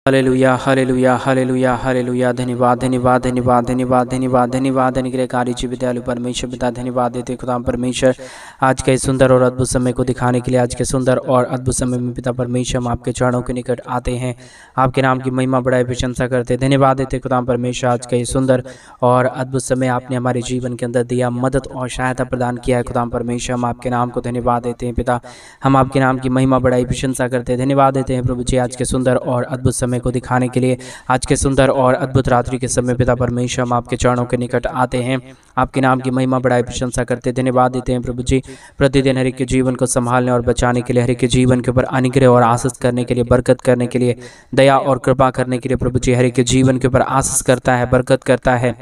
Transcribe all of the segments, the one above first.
Hallelujah hallelujah hallelujah hallelujah. धन्यवाद धन्यवाद धन्यवाद धन्यवाद धन्यवाद धन्यवाद अनुग्रहकारी जी विद्यालय परमेश्वर पिता धन्यवाद देते खुदा परमेश्वर आज के सुंदर और अद्भुत समय को दिखाने के लिए। आज के सुंदर और अद्भुत समय में पिता परमेश्वर हम आपके चरणों के निकट आते हैं, आपके नाम की महिमा बढ़ाई प्रशंसा करते धन्यवाद देते खुदा परमेश्वर। आज का ये सुंदर और अद्भुत समय आपने हमारे जीवन के अंदर दिया, मदद और सहायता प्रदान किया है खुदा परमेश्वर। हम आपके नाम को धन्यवाद देते हैं पिता, हम आपके नाम की महिमा बढ़ाई प्रशंसा करते धन्यवाद देते हैं प्रभु जी आज के सुंदर और अद्भुत समय को दिखाने के लिए। आज के सुंदर और अद्भुत रात्रि के समय पिता परमेश्वर हम आपके चरणों के निकट आते हैं, आपके नाम की महिमा बढ़ाई प्रशंसा करते धन्यवाद देते हैं प्रभु जी। प्रतिदिन हर एक के जीवन को संभालने और बचाने के लिए, हर एक के जीवन के ऊपर अनुग्रह और आशीष करने के लिए, बरकत करने के लिए, दया और कृपा करने के लिए प्रभु जी हर एक के जीवन के ऊपर आशीष करता है, बरकत करता है,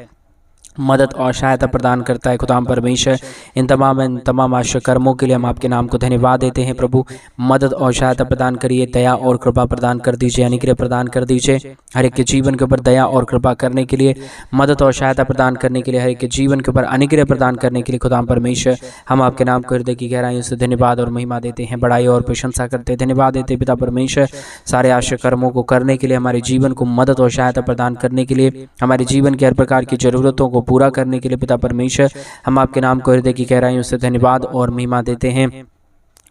मदद और सहायता प्रदान करता है खुदाम परमेश्वर। इन तमाम आश्चर्य कर्मों के लिए हम आपके नाम को धन्यवाद देते हैं प्रभु। मदद और सहायता प्रदान करिए, दया और कृपा प्रदान कर दीजिए, अनुग्रह प्रदान कर दीजिए हर एक के जीवन के ऊपर दया और कृपा करने के लिए, मदद और सहायता प्रदान करने के लिए, हर एक के जीवन के ऊपर अनुग्रह प्रदान करने के लिए खुदाम परमेश्वर हम आपके नाम को हृदय की गहराइयों से धन्यवाद और महिमा देते हैं, बड़ाई और प्रशंसा करते धन्यवाद देते पिता परमेश्वर। सारे आश्चर्य कर्मों को करने के लिए, हमारे जीवन को मदद और सहायता प्रदान करने के लिए, हमारे जीवन की हर प्रकार की जरूरतों को पूरा करने के लिए पिता परमेश्वर हम आपके नाम को हृदय की गहराइयों से धन्यवाद और महिमा देते हैं,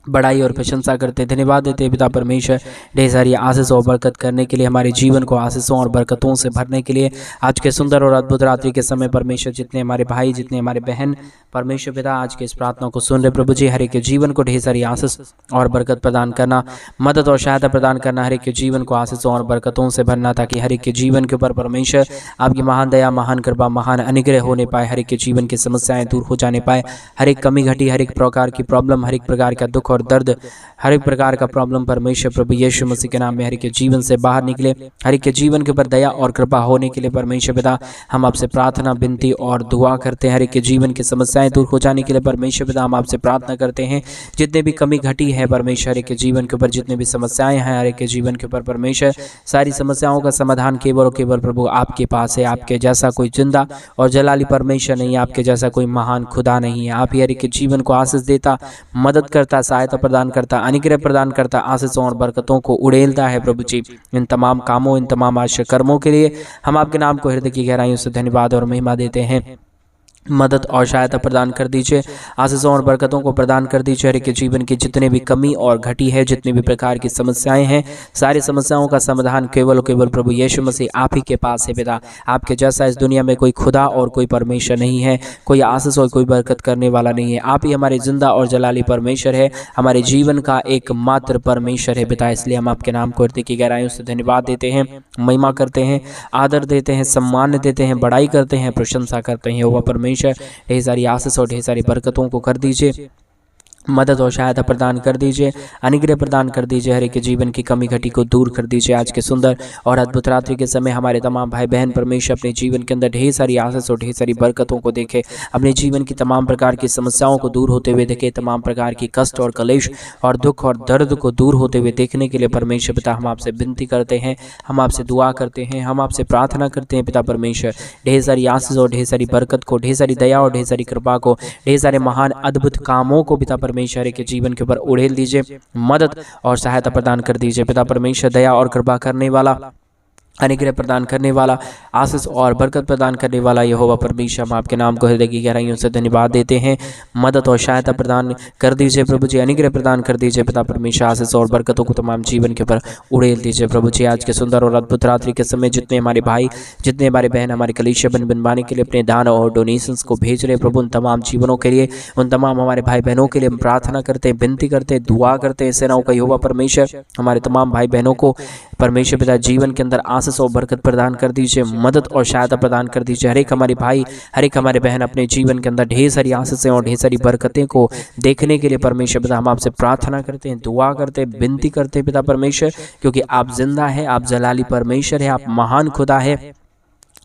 बड़ाई और प्रशंसा करते धन्यवाद देते पिता परमेश्वर। ढेर सारी आशीष और बरकत करने के लिए, हमारे जीवन को आशीषों और बरकतों से भरने के लिए आज के सुंदर और अद्भुत रात्रि के समय परमेश्वर जितने हमारे भाई, जितने हमारे बहन परमेश्वर पिता आज के इस प्रार्थना को सुन रहे प्रभु जी, हर एक के जीवन को ढेर सारी आशीष और बरकत प्रदान करना, मदद और सहायता प्रदान करना, हर एक के जीवन को आशीषों और बरकतों से भरना, ताकि हर एक के जीवन के ऊपर परमेश्वर आपकी महान दया, महान कृपा, महान अनुग्रह होने पाए, हर एक के जीवन की समस्याएं दूर हो जाने पाए, हर एक कमी घटी, हर एक प्रकार की प्रॉब्लम, हर एक प्रकार का दुख और दर्द, हर एक प्रकार का प्रॉब्लम परमेश्वर प्रभु यीशु मसीह के नाम में हर एक के जीवन से बाहर निकले, हर एक के जीवन के ऊपर दया और कृपा होने के लिए परमेश्वर पिता हम आपसे प्रार्थना, विनती और दुआ करते हैं। हर एक के जीवन की समस्याएं दूर हो जाने के लिए परमेश्वर पिता हम आपसे प्रार्थना करते हैं। जितने भी कमी घटी है परमेश्वर, हर एक के जीवन के ऊपर जितने भी समस्याएं हैं हर एक के जीवन के ऊपर परमेश्वर, सारी समस्याओं का समाधान केवल और केवल प्रभु आपके पास है। आपके जैसा कोई जिंदा और जलाली परमेश्वर नहीं है, आपके जैसा कोई महान खुदा नहीं है। आप ही हर एक के जीवन को आशीष देता, मदद करता, सहायता प्रदान करता, अनुग्रह प्रदान करता, आशीषों और बरकतों को उड़ेलता है प्रभु जी। इन तमाम कामों, इन तमाम आश्चर्य कर्मों के लिए हम आपके नाम को हृदय की गहराइयों से धन्यवाद और महिमा देते हैं। मदद और सहायता प्रदान कर दीजिए, आशीषों और बरकतों को प्रदान कर दीजिए। हर एक के जीवन की जितने भी कमी और घटी है, जितनी भी प्रकार की समस्याएं हैं, सारी समस्याओं का समाधान केवल और केवल प्रभु यीशु मसीह आप ही के पास है पिता। आपके जैसा इस दुनिया में कोई खुदा और कोई परमेश्वर नहीं है, कोई आशीष और कोई बरकत करने वाला नहीं है। आप ही हमारे जिंदा और जलाली परमेश्वर है, हमारे जीवन का एकमात्र परमेश्वर है पिता। इसलिए हम आपके नाम को हृदय की गहराइयों से धन्यवाद देते हैं, महिमा करते हैं, आदर देते हैं, सम्मान देते हैं, बड़ाई करते हैं, प्रशंसा करते हैं। वह परमेश्वर ढेर सारी आशीष और ढेर सारी बरकतों को कर दीजिए, मदद और सहायता प्रदान कर दीजिए, अनुग्रह प्रदान कर दीजिए, हर एक के जीवन की कमी घटी को दूर कर दीजिए। आज के सुंदर और अद्भुत रात्रि के समय हमारे तमाम भाई बहन परमेश्वर अपने जीवन के अंदर ढेर सारी आशीष और ढेर सारी बरकतों को देखे, अपने जीवन की तमाम प्रकार की समस्याओं को दूर होते हुए देखे, तमाम प्रकार की कष्ट और कलेश और दुख और दर्द को दूर होते हुए देखने के लिए परमेश्वर पिता हम आपसे विनती करते हैं, हम आपसे दुआ करते हैं, हम आपसे प्रार्थना करते हैं पिता परमेश्वर। ढेर सारी आशीष और ढेर सारी बरकत को, ढेर सारी दया और ढेर सारी कृपा को, ढेर सारे महान अद्भुत कामों को पिता परमेश्वर के जीवन के ऊपर उड़ेल दीजिए, मदद और सहायता प्रदान कर दीजिए पिता परमेश्वर। दया और कृपा करने वाला, अनुग्रह प्रदान करने वाला, आशीष और बरकत प्रदान करने वाला यहोवा परमेश्वर हम आपके नाम को हृदय की गहराइयों से धन्यवाद देते हैं। मदद और सहायता प्रदान कर दीजिए प्रभु जी, अनुग्रह प्रदान कर दीजिए पिता परमेश्वर। आशीष और बरकतों को तमाम जीवन के ऊपर उड़ेल दीजिए प्रभु जी। आज के सुंदर और अद्भुत रात्रि के समय जितने हमारे भाई, जितने हमारे बहन हमारे कलीसिया बनवाने के लिए अपने दान और डोनेशंस को भेज रहे प्रभु, उन तमाम जीवनों के लिए, उन तमाम हमारे भाई बहनों के लिए हम प्रार्थना करते हैं, विनती करते हैं, दुआ करते हैं। सेनाओं का यहोवा परमेश्वर हमारे तमाम भाई बहनों को परमेश्वर पिता जीवन के अंदर आशीष और बरकत प्रदान कर दीजिए, मदद और सहायता प्रदान कर दीजिए। हर एक हमारे भाई, हर एक हमारे बहन अपने जीवन के अंदर ढेर सारी आशीषें और ढेर सारी बरकतें को देखने के लिए परमेश्वर पिता हम आपसे प्रार्थना करते हैं, दुआ करते हैं, विनती करते हैं पिता परमेश्वर, क्योंकि आप जिंदा है, आप जलाली परमेश्वर है, आप महान खुदा है।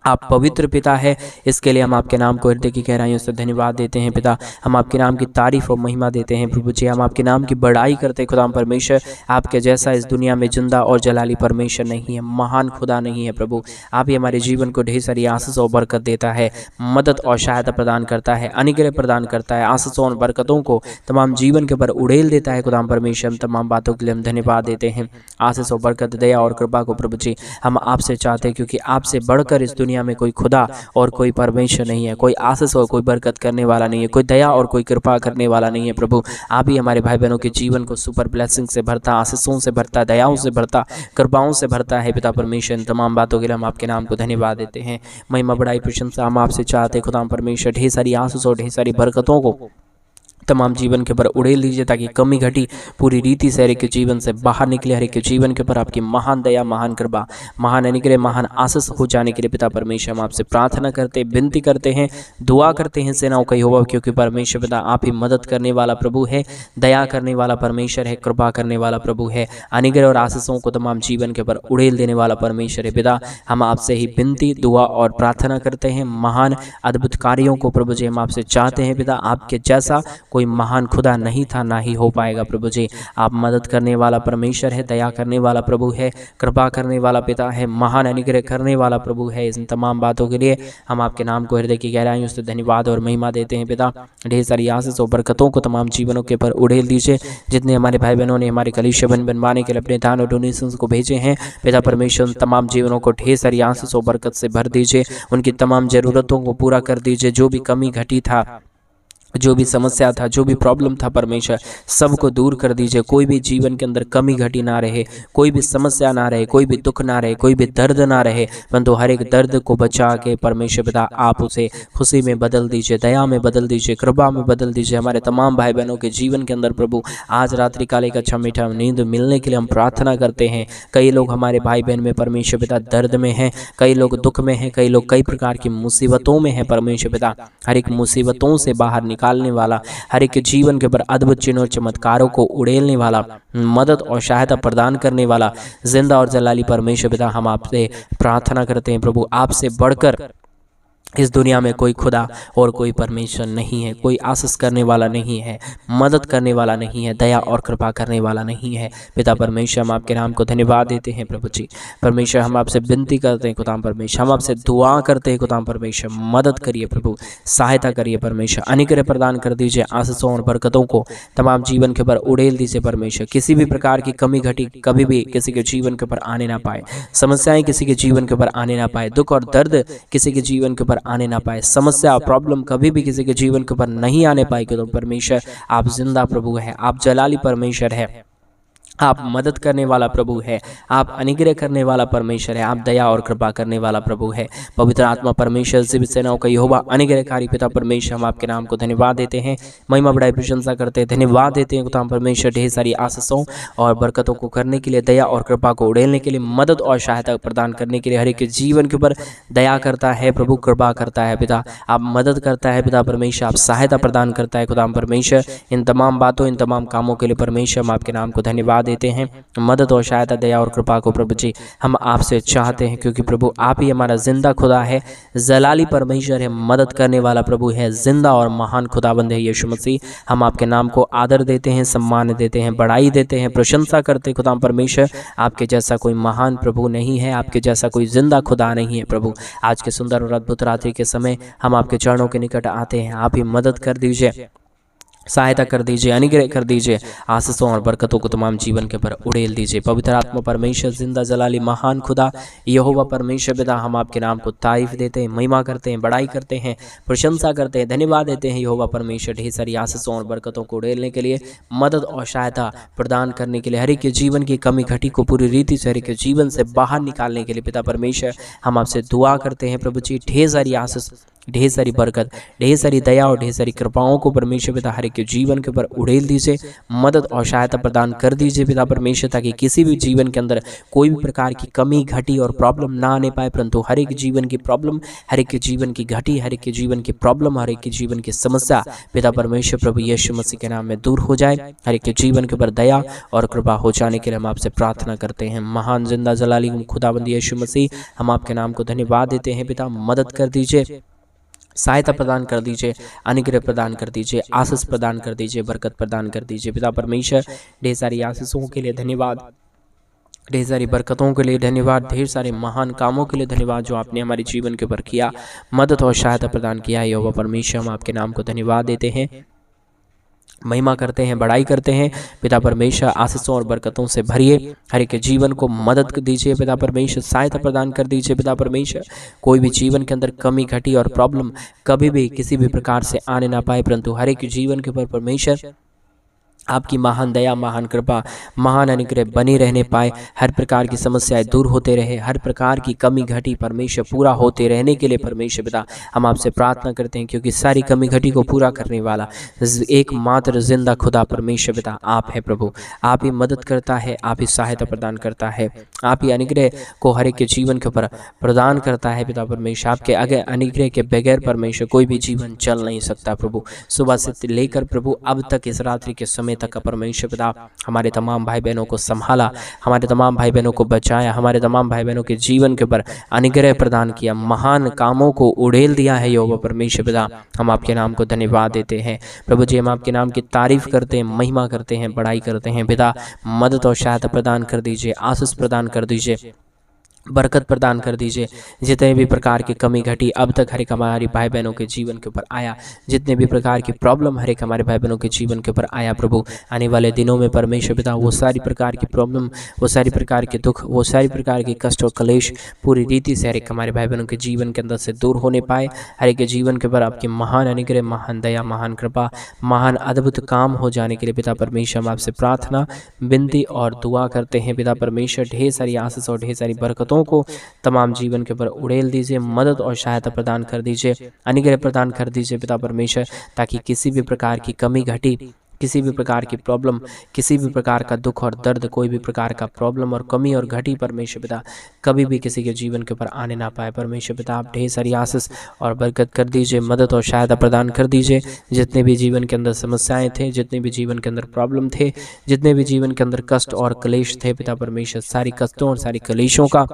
आप पवित्र पिता है, इसके लिए हम आपके नाम को हृदय की गहराइयों से धन्यवाद देते हैं पिता। हम आपके नाम की तारीफ और महिमा देते हैं प्रभु जी। हम आपके नाम की बड़ाई करते हैं खुदा परमेश्वर। आपके जैसा इस दुनिया में जिंदा और जलाली परमेश्वर नहीं है, महान खुदा नहीं है प्रभु। आप ही हमारे जीवन को ढेर सारी आशीष और बरकत देता है, मदद और सहायता प्रदान करता है, अनुग्रह प्रदान करता है, आशीषों और बरकतों को तमाम जीवन के ऊपर उड़ेल देता है खुदा परमेश्वर। हम तमाम बातों के लिए हम धन्यवाद देते हैं। आशीष और बरकत, दया और कृपा को प्रभु जी हम आपसे चाहते हैं, क्योंकि आपसे बढ़कर इस दुनिया में कोई खुदा और कोई परमेश्वर नहीं है, कोई आशीष और कोई बरकत करने वाला नहीं है, कोई दया और कोई कृपा करने वाला नहीं है प्रभु। आप ही हमारे भाई बहनों के जीवन को सुपर ब्लेसिंग से भरता, आशीषों से भरता, दयाओं से भरता, कृपाओं से भरता है पिता परमेश्वर। इन तमाम बातों के लिए हम आपके नाम को धन्यवाद देते हैं। महिमा बड़ाई प्रशंसा हम आपसे चाहते हैं खुदा परमेश्वर। ढेर सारी आशीष और ढेर सारी बरकतों को तमाम जीवन के ऊपर उड़ेल लीजिए, ताकि कमी घटी पूरी रीति से हर एक के जीवन से बाहर निकले। हर एक के जीवन के ऊपर आपकी महान दया, महान कृपा, महान अनुग्रह, महान आशीष हो जाने के लिए पिता परमेश्वर हम आपसे प्रार्थना करते, विनती करते हैं, दुआ करते हैं सेनाओं का यहोवा, क्योंकि परमेश्वर पिता आप ही मदद करने वाला प्रभु है, दया करने वाला परमेश्वर है, कृपा करने वाला प्रभु है, अनुग्रह और आशीषों को तमाम जीवन के ऊपर उड़ेल देने वाला परमेश्वर है पिता। हम आपसे ही विनती, दुआ और प्रार्थना करते हैं। महान अद्भुत कार्यों को प्रभु जी हम आपसे चाहते हैं पिता। आपके जैसा कोई महान खुदा नहीं था, ना ही हो पाएगा प्रभु जी। आप मदद करने वाला परमेश्वर है, दया करने वाला प्रभु है, कृपा करने वाला पिता है, महान अनुग्रह करने वाला प्रभु है। इन तमाम बातों के लिए हम आपके नाम को हृदय की गहराइयों से धन्यवाद और महिमा देते हैं पिता। ढेर सारी आशीष और बरकतों को तमाम जीवनों के ऊपर उड़ेल दीजिए। जितने हमारे भाई बहनों ने हमारे कलीसिया बनवाने के लिए अपने दान और डोनेशंस को भेजे हैं पिता परमेश्वर, तमाम जीवनों को ढेर सारी आशीष और बरकत से भर दीजिए। उनकी तमाम जरूरतों को पूरा कर दीजिए। जो भी कमी घटी था, जो भी समस्या था, जो भी प्रॉब्लम था परमेश्वर, सबको दूर कर दीजिए। कोई भी जीवन के अंदर कमी घटी ना रहे, कोई भी समस्या ना रहे, कोई भी दुख ना रहे, कोई भी दर्द ना रहे, परंतु हर एक दर्द को बचा के परमेश्वर पिता आप उसे खुशी में बदल दीजिए, दया में बदल दीजिए, कृपा में बदल दीजिए। हमारे तमाम भाई बहनों के जीवन के अंदर प्रभु आज रात्रि काल एक अच्छा मीठा नींद मिलने के लिए हम प्रार्थना करते हैं। कई लोग हमारे भाई बहन में परमेश्वर पिता दर्द में हैं, कई लोग दुख में हैं, कई लोग कई प्रकार की मुसीबतों में हैं परमेश्वर पिता। हर एक मुसीबतों से बाहर निकालने वाला, हर एक के जीवन के ऊपर अद्भुत चिन्ह और चमत्कारों को उड़ेलने वाला, मदद और सहायता प्रदान करने वाला जिंदा और जलाली परमेश्वर पिता हम आपसे प्रार्थना करते हैं प्रभु। आपसे बढ़कर इस दुनिया में कोई खुदा और कोई परमेश्वर नहीं है, कोई आशीष करने वाला नहीं है, मदद करने वाला नहीं है, दया और कृपा करने वाला नहीं है पिता परमेश्वर। हम आपके नाम को धन्यवाद देते हैं प्रभु जी। परमेश्वर हम आपसे विनती करते हैं खुदा परमेश्वर, हम आपसे दुआ करते हैं खुदा परमेश्वर, मदद करिए प्रभु, सहायता करिए परमेश्वर, अनुग्रह प्रदान कर दीजिए। आशीषों और बरकतों को तमाम जीवन के ऊपर उड़ेल दीजिए परमेश्वर। किसी भी प्रकार की कमी घटी कभी भी किसी के जीवन के ऊपर आने ना पाए, समस्याएं किसी के जीवन के ऊपर आने ना पाए, दुख और दर्द किसी के जीवन के ऊपर आने ना पाए, समस्या प्रॉब्लम कभी भी किसी के जीवन के ऊपर नहीं आने पाएगी। तो परमेश्वर आप जिंदा प्रभु है, आप जलाली परमेश्वर है, आप मदद करने वाला प्रभु है, आप अनुग्रह करने वाला परमेश्वर है, आप दया और कृपा करने वाला प्रभु है। पवित्र आत्मा परमेश्वर से सेनाओं का यहोवा अनुग्रहकारी पिता परमेश्वर हम आपके नाम को धन्यवाद देते हैं, महिमा बड़ाई प्रशंसा करते हैं, धन्यवाद देते हैं खुदा परमेश्वर। ढेर सारी आशीषों और बरकतों को करने के लिए, दया और कृपा को उड़ेलने के लिए, मदद और सहायता प्रदान करने के लिए, हर एक के जीवन के ऊपर दया करता है प्रभु, कृपा करता है पिता, आप मदद करता है पिता परमेश्वर, आप सहायता प्रदान करता है खुदा परमेश्वर। इन तमाम बातों, इन तमाम कामों के लिए परमेश्वर हम आपके नाम को धन्यवाद देते हैं। मदद और सहायता, दया और कृपा को प्रभु जी हम आपसे चाहते हैं, क्योंकि प्रभु आप ही हमारा जिंदा खुदा है, जलाली परमेश्वर है, मदद करने वाला प्रभु है, जिंदा और महान खुदाबंद है यीशु मसीह। हम आपके नाम को आदर देते हैं, सम्मान देते हैं, बड़ाई देते हैं, प्रशंसा करते हैं खुदा परमेश्वर। आपके जैसा कोई महान प्रभु नहीं है, आपके जैसा कोई जिंदा खुदा नहीं है प्रभु। आज के सुंदर और अद्भुत रात्रि के समय हम आपके चरणों के निकट आते हैं। आप ही मदद कर दीजिए, सहायता कर दीजिए, अनुग्रह कर दीजिए, आशीषों और बरकतों को तमाम जीवन के पर उड़ेल दीजिए। पवित्र आत्मा परमेश्वर, जिंदा जलाली महान खुदा यहोवा परमेश्वर पिता हम आपके नाम को तारीफ देते हैं, महिमा करते हैं, बड़ाई करते हैं, प्रशंसा करते हैं, धन्यवाद देते हैं यहोवा परमेश्वर। ढेर सारी आशीषों और बरकतों को उड़ेलने के लिए, मदद और सहायता प्रदान करने के लिए, हर एक के जीवन की कमी घटी को पूरी रीति से हर एक के जीवन से बाहर निकालने के लिए पिता परमेश्वर हम आपसे दुआ करते हैं प्रभु जी। ढेर सारी आशीष ढेर सारी बरकत, ढेर सारी दया और ढेर सारी कृपाओं को परमेश्वर पिता हर एक के जीवन के ऊपर उड़ेल दीजिए, मदद और सहायता प्रदान कर दीजिए पिता परमेश्वर, ताकि किसी भी जीवन के अंदर कोई भी प्रकार की कमी घटी और प्रॉब्लम ना आने पाए, परंतु हर एक जीवन की प्रॉब्लम, हर एक के जीवन की घटी, हर एक के जीवन की प्रॉब्लम, हर एक के जीवन की समस्या पिता परमेश्वर प्रभु यीशु मसीह के नाम में दूर हो जाए। हर एक के जीवन के ऊपर दया और कृपा हो जाने के लिए हम आपसे प्रार्थना करते हैं। महान जिंदा जलाली खुदाबंद यीशु मसीह, हम आपके नाम को धन्यवाद देते हैं पिता। मदद कर दीजिए, सहायता प्रदान कर दीजिए, अनुग्रह प्रदान कर दीजिए, आशीष प्रदान कर दीजिए, बरकत प्रदान कर दीजिए पिता परमेश्वर। ढेर सारी आशीषों के लिए धन्यवाद, ढेर सारी बरकतों के लिए धन्यवाद, ढेर सारे महान कामों के लिए धन्यवाद जो आपने हमारे जीवन के ऊपर किया, मदद और सहायता प्रदान किया है यहोवा परमेश्वर। हम आपके नाम को धन्यवाद देते हैं, महिमा करते हैं, बड़ाई करते हैं पिता परमेश्वर। आशीषों और बरकतों से भरिए, हर एक के जीवन को मदद दीजिए पिता परमेश्वर, सहायता प्रदान कर दीजिए पिता परमेश्वर। कोई भी जीवन के अंदर कमी घटी और प्रॉब्लम कभी भी किसी भी प्रकार से आने ना पाए, परंतु हर एक जीवन के ऊपर परमेश्वर आपकी महान दया, महान कृपा, महान अनुग्रह बने रहने पाए। हर प्रकार की समस्याएं दूर होते रहे, हर प्रकार की कमी घटी परमेश्वर पूरा होते रहने के लिए परमेश्वर पिता हम आपसे प्रार्थना करते हैं, क्योंकि सारी कमी घटी को पूरा करने वाला एकमात्र जिंदा खुदा परमेश्वर पिता आप है प्रभु। आप ही मदद करता है, आप ही सहायता प्रदान करता है, आप ही अनुग्रह को हर एक के जीवन के ऊपर प्रदान करता है पिता परमेश्वर। आपके आगे अनुग्रह के बगैर परमेश्वर कोई भी जीवन चल नहीं सकता प्रभु। सुबह से लेकर प्रभु अब तक इस रात्रि के समय तक परमेश्वर पिता हमारे तमाम भाई बहनों को संभाला, हमारे तमाम भाई बहनों को बचाया, हमारे तमाम भाई बहनों के जीवन के ऊपर अनुग्रह प्रदान किया, महान कामों को उड़ेल दिया है यहोवा परमेश्वर पिता। हम आपके नाम को धन्यवाद देते हैं प्रभु जी। हम आपके नाम की तारीफ करते हैं, महिमा करते हैं, बड़ाई करते हैं पिता। मदद और सहायता प्रदान कर दीजिए, आशीष प्रदान कर दीजिए, बरकत प्रदान कर दीजिए। जितने भी प्रकार की कमी घटी अब तक हर एक हमारे भाई बहनों के जीवन के ऊपर आया, जितने भी प्रकार की प्रॉब्लम हर एक हमारे भाई बहनों के जीवन के ऊपर आया प्रभु, आने वाले दिनों में परमेश्वर पिता वो सारी प्रकार की प्रॉब्लम, वो सारी प्रकार के दुख, वो सारी प्रकार की कष्ट और कलेश पूरी रीति से हर एक हमारे भाई बहनों के जीवन के अंदर से दूर होने पाए। हर एक के जीवन के ऊपर आपकी महान अनुग्रह, महान दया, महान कृपा, महान अद्भुत काम हो जाने के लिए पिता परमेश्वर हम आपसे प्रार्थना, विनती और दुआ करते हैं पिता परमेश्वर। ढेर सारी आशीष और ढेर सारी बरकतों को तमाम जीवन के ऊपर उड़ेल दीजिए, मदद और सहायता प्रदान कर दीजिए, अनुग्रह प्रदान कर दीजिए पिता परमेश्वर, ताकि किसी भी प्रकार की कमी घटी, किसी भी प्रकार की प्रॉब्लम, किसी भी प्रकार का दुख और दर्द, कोई भी प्रकार का प्रॉब्लम और कमी और घटी परमेश्वर पिता कभी भी किसी के जीवन के ऊपर आने ना पाए परमेश्वर पिता। आप ढेर सारी आशीष और बरकत कर दीजिए, मदद और सहायता प्रदान कर दीजिए। जितने भी जीवन के अंदर समस्याएं थे, जितने भी जीवन के अंदर प्रॉब्लम थे, जितने भी जीवन के अंदर कष्ट और क्लेश थे पिता परमेश्वर, सारी कष्टों और सारी क्लेशों का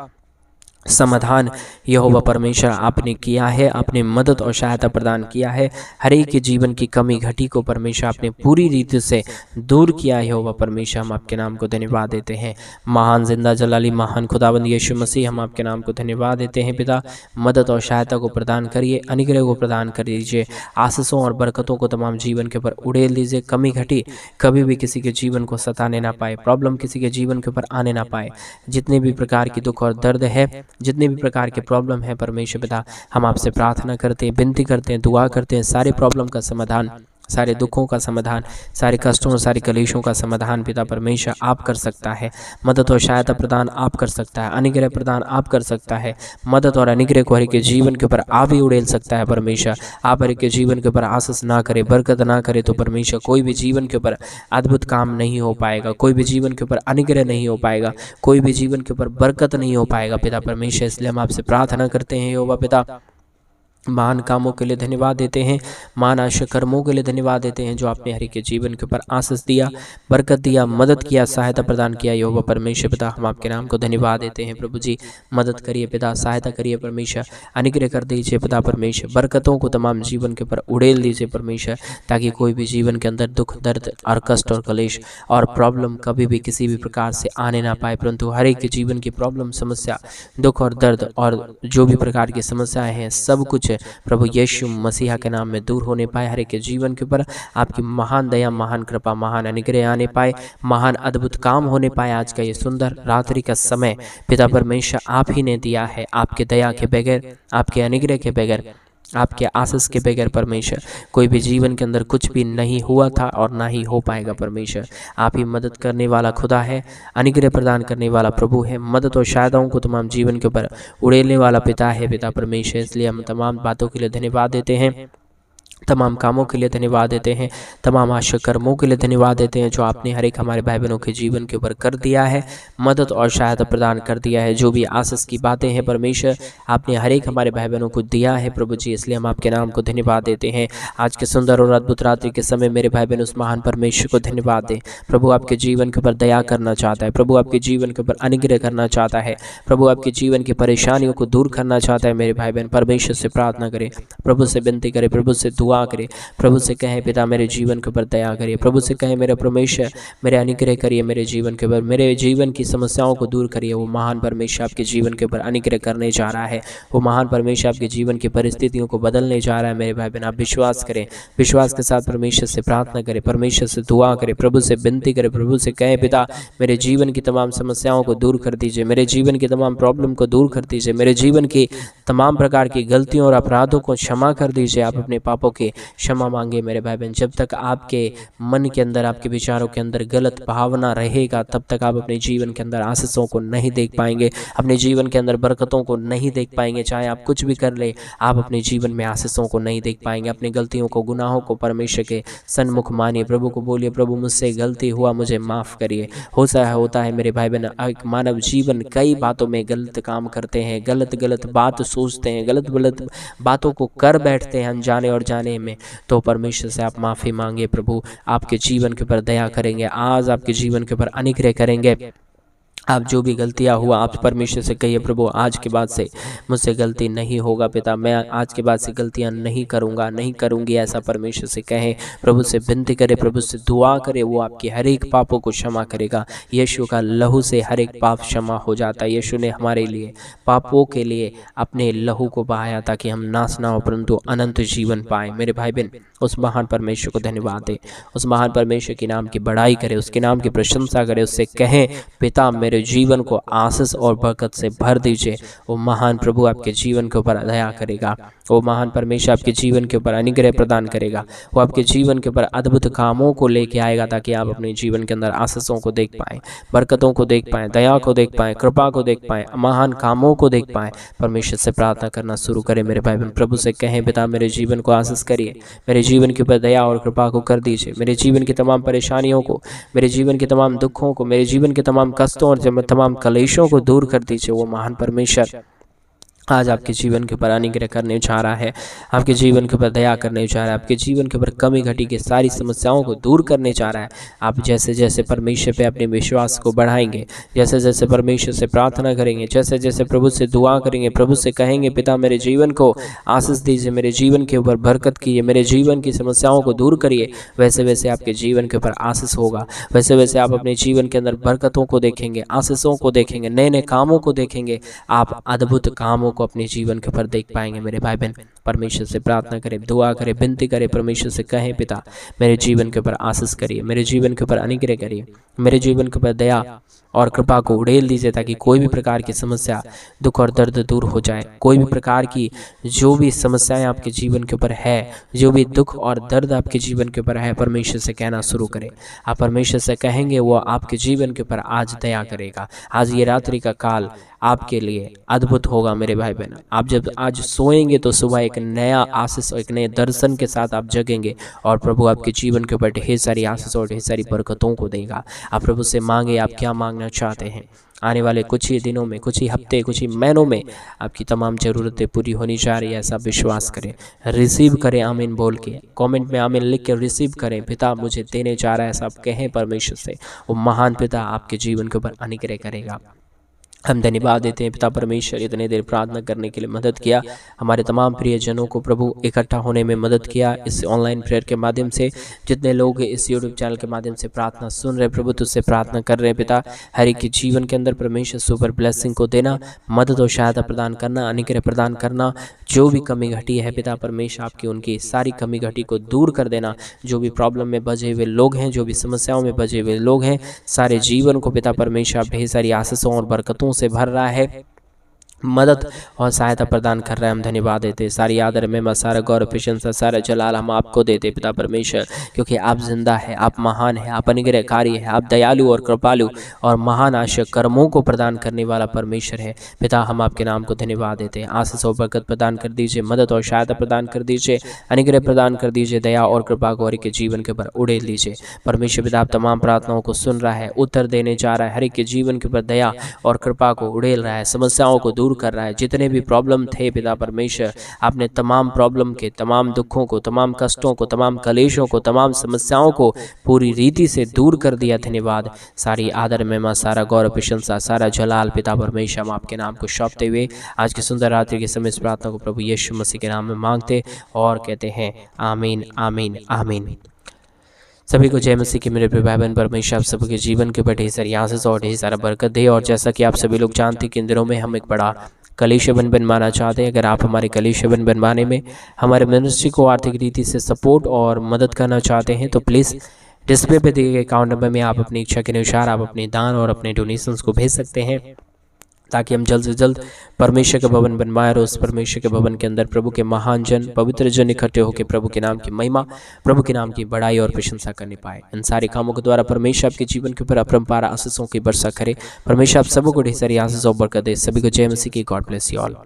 समाधान यहोवा परमेश्वर आपने किया है, आपने मदद और सहायता प्रदान किया है। हर एक के जीवन की कमी घटी को परमेश्वर आपने पूरी रीति से दूर किया है यहोवा परमेश्वर। हम आपके नाम को धन्यवाद देते हैं। महान जिंदा जलाली महान खुदाबंद यीशु मसीह, हम आपके नाम को धन्यवाद देते हैं पिता। मदद और सहायता को प्रदान करिए, अनुग्रह को प्रदान कर दीजिए, आशीषों और बरकतों को तमाम जीवन के ऊपर उड़ेल दीजिए। कमी घटी कभी भी किसी के जीवन को सताने ना पाए, प्रॉब्लम किसी के जीवन के ऊपर आने ना पाए। जितने भी प्रकार की दुख और दर्द है, जितने भी प्रकार के प्रॉब्लम है परमेश्वर पिता, हम आपसे प्रार्थना करते हैं, विनती करते हैं, दुआ करते हैं, सारे प्रॉब्लम का समाधान, सारे दुखों का समाधान, सारे कष्टों और सारे कलेशों का समाधान पिता परमेश्वर आप कर सकता है। मदद और सहायता प्रदान आप कर सकता है, अनुग्रह प्रदान आप कर सकता है। मदद और अनुग्रह को हर एक के जीवन के ऊपर आप ही उड़ेल सकता है परमेश्वर। आप हर एक के जीवन के ऊपर आशीष ना करे, बरकत ना करे तो परमेश्वर कोई भी जीवन के ऊपर अद्भुत काम नहीं हो पाएगा, कोई भी जीवन के ऊपर अनुग्रह नहीं हो पाएगा, कोई भी जीवन के ऊपर बरकत नहीं हो पाएगा पिता परमेश्वर। इसलिए हम आपसे प्रार्थना करते हैं यहोवा पिता, महान कामों के लिए धन्यवाद देते हैं, महान आश्चर्य कर्मों के लिए धन्यवाद देते हैं जो आपने हर एक के जीवन के ऊपर आशीष दिया, बरकत दिया, मदद किया, सहायता प्रदान किया यहोवा परमेश्वर पिता। हम आपके नाम को धन्यवाद देते हैं प्रभु जी। मदद करिए पिता, सहायता करिए परमेश्वर, अनुग्रह कर दीजिए पिता परमेश्वर, बरकतों को तमाम जीवन के ऊपर उड़ेल दीजिए परमेश्वर, ताकि कोई भी जीवन के अंदर दुख दर्द और कष्ट और कलेश और प्रॉब्लम कभी भी किसी भी प्रकार से आने ना पाए, परंतु हर एक के जीवन की प्रॉब्लम, समस्या, दुख और दर्द और जो भी प्रकार की समस्याएं हैं सब कुछ प्रभु यीशु मसीहा के नाम में दूर होने पाए। हर एक के जीवन के ऊपर आपकी महान दया, महान कृपा, महान अनुग्रह आने पाए, महान अद्भुत काम होने पाए। आज का ये सुंदर रात्रि का समय पिता परमेश्वर आप ही ने दिया है। आपके दया के बगैर, आपके अनुग्रह के बगैर आपके आशीष के बगैर परमेश्वर कोई भी जीवन के अंदर कुछ भी नहीं हुआ था और ना ही हो पाएगा। परमेश्वर आप ही मदद करने वाला खुदा है, अनुग्रह प्रदान करने वाला प्रभु है, मदद और सहायताओं को तमाम जीवन के ऊपर उड़ेलने वाला पिता है पिता परमेश्वर। इसलिए हम तमाम बातों के लिए धन्यवाद देते हैं, तमाम कामों के लिए धन्यवाद देते हैं, तमाम आशा कर्मों के लिए धन्यवाद देते हैं जो आपने हर एक हमारे भाई बहनों के जीवन के ऊपर कर दिया है, मदद और सहायता प्रदान कर दिया है। जो भी आशीष की बातें हैं परमेश्वर आपने हर एक हमारे भाई बहनों को दिया है प्रभु जी, इसलिए हम आपके नाम को धन्यवाद देते हैं। आज के सुंदर और अद्भुत रात्रि के समय मेरे भाई बहन उस महान परमेश्वर को धन्यवाद दें। प्रभु आपके जीवन के ऊपर दया करना चाहता है, प्रभु आपके जीवन के ऊपर अनुग्रह करना चाहता है, प्रभु आपके जीवन की परेशानियों को दूर करना चाहता है। मेरे भाई बहन परमेश्वर से प्रार्थना करें, प्रभु से विनती करें, प्रभु से दुआ करें, प्रभु से कहें पिता मेरे जीवन के ऊपर दया करिए, प्रभु से कहें मेरा परमेश्वर मेरे अनुग्रह करिए, मेरे जीवन के ऊपर, मेरे जीवन की समस्याओं को दूर करिए। वो महान परमेश्वर आपके जीवन के ऊपर अनुग्रह करने जा रहा है, वो महान परमेश्वर आपके जीवन की परिस्थितियों को बदलने जा रहा है। मेरे भाई बहन आप विश्वास करें, विश्वास के साथ परमेश्वर से प्रार्थना करें, परमेश्वर से दुआ करें, प्रभु से विनती करें, प्रभु से कहें पिता मेरे जीवन की तमाम समस्याओं को दूर कर दीजिए, मेरे जीवन की तमाम प्रॉब्लम को दूर कर दीजिए, मेरे जीवन की तमाम प्रकार की गलतियों और अपराधों को क्षमा कर दीजिए। आप अपने पापों के क्षमा मांगे मेरे भाई बहन। जब तक आपके मन के अंदर, आपके विचारों के अंदर गलत भावना रहेगा तब तक आप अपने जीवन के अंदर आशीषों को नहीं देख पाएंगे, अपने जीवन के अंदर बरकतों को नहीं देख पाएंगे। चाहे आप कुछ भी कर ले, आप अपने जीवन में आशीषों को नहीं देख पाएंगे। अपनी गलतियों को, गुनाहों को परमेश्वर के सन्मुख मानिए, प्रभु को बोलिए प्रभु मुझसे गलती हुआ, मुझे माफ़ करिए। होता है मेरे भाई बहन एक मानव जीवन कई बातों में गलत काम करते हैं, गलत बात सोचते हैं, गलत बातों को कर बैठते हैं अनजाने और जाने में। तो परमेश्वर से आप माफ़ी मांगे, प्रभु आपके जीवन के ऊपर दया करेंगे, आज आपके जीवन के ऊपर अनुग्रह करेंगे। आप जो भी गलतियाँ हुआ आप परमेश्वर से कहिए प्रभु आज के बाद से मुझसे गलती नहीं होगा पिता, मैं आज के बाद से गलतियाँ नहीं करूँगा, नहीं करूँगी, ऐसा परमेश्वर से कहें, प्रभु से विनती करें, प्रभु से दुआ करें। वो आपके हर एक पापों को क्षमा करेगा। यीशु का लहू से हर एक पाप क्षमा हो जाता है। यीशु ने हमारे लिए पापों के लिए अपने लहू को बहाया ताकि हम नाश ना हो परंतु अनंत जीवन पाएँ। मेरे भाई बहन उस महान परमेश्वर को धन्यवाद दें, उस महान परमेश्वर के नाम की बड़ाई करें, उसके नाम की प्रशंसा करें, उससे कहें पिता मेरे जीवन को आशीष और बरकत से भर दीजिए। वो महान प्रभु आपके जीवन के ऊपर दया करेगा, वो महान परमेश्वर आपके जीवन के ऊपर अनुग्रह प्रदान करेगा, वो आपके जीवन के ऊपर अद्भुत कामों को लेके आएगा ताकि आप अपने जीवन के अंदर आशीषों को देख पाएं, बरकतों को देख पाएं, दया को देख पाएं, कृपा को देख पाएं, महान कामों को देख पाएं। परमेश्वर से प्रार्थना करना शुरू करें मेरे भाई बहन, प्रभु से कहें पिता मेरे जीवन को आशीष करिए, मेरे जीवन के ऊपर दया और कृपा को कर दीजिए, मेरे जीवन की तमाम परेशानियों को, मेरे जीवन के तमाम दुखों को, मेरे जीवन के तमाम कष्टों और तमाम कलेशों को दूर कर दीजिए। वो महान परमेश्वर आज आपके जीवन के ऊपर अनुग्रह करने जा रहा है, आपके जीवन के ऊपर दया करने जा रहा है, आपके जीवन के ऊपर कमी घटी की सारी समस्याओं को दूर करने जा रहा है। आप जैसे जैसे परमेश्वर पे अपने विश्वास को बढ़ाएंगे, जैसे जैसे परमेश्वर से प्रार्थना करेंगे, जैसे जैसे प्रभु से दुआ करेंगे, प्रभु से कहेंगे पिता मेरे जीवन को आशीष दीजिए, मेरे जीवन के ऊपर बरकत कीजिए, मेरे जीवन की समस्याओं को दूर करिए, वैसे वैसे आपके जीवन के ऊपर आशीष होगा, वैसे वैसे आप अपने जीवन के अंदर बरकतों को देखेंगे, आशीषों को देखेंगे, नए नए कामों को देखेंगे, आप अद्भुत कामों को अपने जीवन के ऊपर देख पाएंगे। मेरे भाई बहन परमेश्वर से प्रार्थना करें, दुआ करें, विनती करें, परमेश्वर से कहें पिता मेरे जीवन के ऊपर आशीष करिए, मेरे जीवन के ऊपर अनुग्रह करिए, मेरे जीवन के ऊपर दया और कृपा को उड़ेल दीजिए ताकि कोई भी प्रकार की समस्या, दुख और दर्द दूर हो जाए। कोई भी प्रकार की जो भी समस्याएं आपके जीवन के ऊपर है, जो भी दुख और दर्द आपके जीवन के ऊपर है, परमेश्वर से कहना शुरू करें। आप परमेश्वर से कहेंगे वो आपके जीवन के ऊपर आज दया करेगा। आज ये रात्रि का काल आपके लिए अद्भुत होगा मेरे भाई बहन। आप जब आज सोएंगे तो सुबह एक नया आशीष और एक नए दर्शन के साथ आप जगेंगे और प्रभु आपके जीवन के ऊपर ढेर सारी आशीष और ढेर सारी बरकतों को देगा। आप प्रभु से मांगे आप क्या मांगना चाहते हैं। आने वाले कुछ ही दिनों में, कुछ ही हफ्ते, कुछ ही महीनों में आपकी तमाम ज़रूरतें पूरी होनी जा रही है, ऐसा विश्वास करें। रिसीव करें आमीन बोल के, कमेंट में आमीन लिख के रिसीव करें। पिता मुझे देने जा रहा है, ऐसा आप कहें परमेश्वर से। वो महान पिता आपके जीवन के ऊपर अनुग्रह करेगा। हम धन्यवाद देते हैं पिता परमेश्वर, इतने देर प्रार्थना करने के लिए मदद किया, हमारे तमाम प्रियजनों को प्रभु इकट्ठा होने में मदद किया। इस ऑनलाइन प्रेयर के माध्यम से जितने लोग इस यूट्यूब चैनल के माध्यम से प्रार्थना सुन रहे प्रभु, तुझसे प्रार्थना कर रहे हैं पिता, हर एक के जीवन के अंदर परमेश्वर सुपर ब्लेसिंग को देना, मदद और सहायता प्रदान करना, अनुग्रह प्रदान करना। जो भी कमी घटी है पिता परमेश्वर आपकी उनकी सारी कमी घटी को दूर कर देना। जो भी प्रॉब्लम में बजे हुए लोग हैं, जो भी समस्याओं में बजे हुए लोग हैं, सारे जीवन को पिता परमेश्वर आप ढेर सारी आशीषों और बरकतों से भर रहा है। मदद और सहायता प्रदान कर रहे हैं। हम धन्यवाद देते हैं। सारी आदर महिमा, सारा गौरव, प्रशंसा, सारा जलाल हम आपको देते पिता परमेश्वर, क्योंकि आप जिंदा है, आप महान है, आप अनुग्रहकारी है, आप दयालु और कृपालु और महान आशय कर्मों को प्रदान करने वाला परमेश्वर है। पिता हम आपके नाम को धन्यवाद देते हैं। आशीष और बरकत प्रदान कर दीजिए, मदद और सहायता प्रदान कर दीजिए, अनुग्रह प्रदान कर दीजिए, दया और कृपा को हर एक के जीवन के ऊपर उड़ेल दीजिए। परमेश्वर पिता आप तमाम प्रार्थनाओं को सुन रहा है, उत्तर देने जा रहा है, हर एक के जीवन के ऊपर दया और कृपा को उड़ेल रहा है, समस्याओं को दूर कर रहा है। जितने भी प्रॉब्लम थे पिता परमेश्वर, आपने तमाम प्रॉब्लम के, तमाम दुखों को, तमाम कष्टों को, तमाम कलेशों को, तमाम समस्याओं को पूरी रीति से दूर कर दिया। धन्यवाद। सारी आदर महिमा, सारा गौरव, प्रशंसा, सारा जलाल पिता परमेश्वर हम आपके नाम को सौंपते हुए आज की सुंदर रात्रि के समय इस प्रार्थना को प्रभु यीशु मसीह के नाम में मांगते और कहते हैं आमीन, आमीन, आमीन। सभी को जय मसीह की मेरे प्रिय भाई बहन, परमेश्वर आप सबके जीवन के ऊपर ढेर सारी आशीष और ढेर सारा बरकत दे। और जैसा कि आप सभी लोग जानते हैं कि इन दिनों में हम एक बड़ा कलीसिया बनवाना चाहते हैं। अगर आप हमारे कलीसिया बनवाने में हमारे मिनिस्ट्री को आर्थिक रीति से सपोर्ट और मदद करना चाहते हैं तो प्लीज़ डिस्प्ले पे दिए गए अकाउंट नंबर में आप अपनी इच्छा के अनुसार आप अपने दान और अपने डोनेशंस को भेज सकते हैं, ताकि हम जल्द से जल्द परमेश्वर का भवन बनवाएं और उस परमेश्वर के भवन के अंदर प्रभु के महान जन, पवित्र जन इकट्ठे होकर प्रभु के नाम की महिमा, प्रभु के नाम की बड़ाई और प्रशंसा करने पाए। इन सारे कामों के द्वारा परमेश्वर आपके जीवन के ऊपर अपरंपार आशीषों की वर्षा करे। परमेश्वर आप सबको ढेर सारी आशीष और बरकत दे। सभी को जय मसीह की। God bless you all.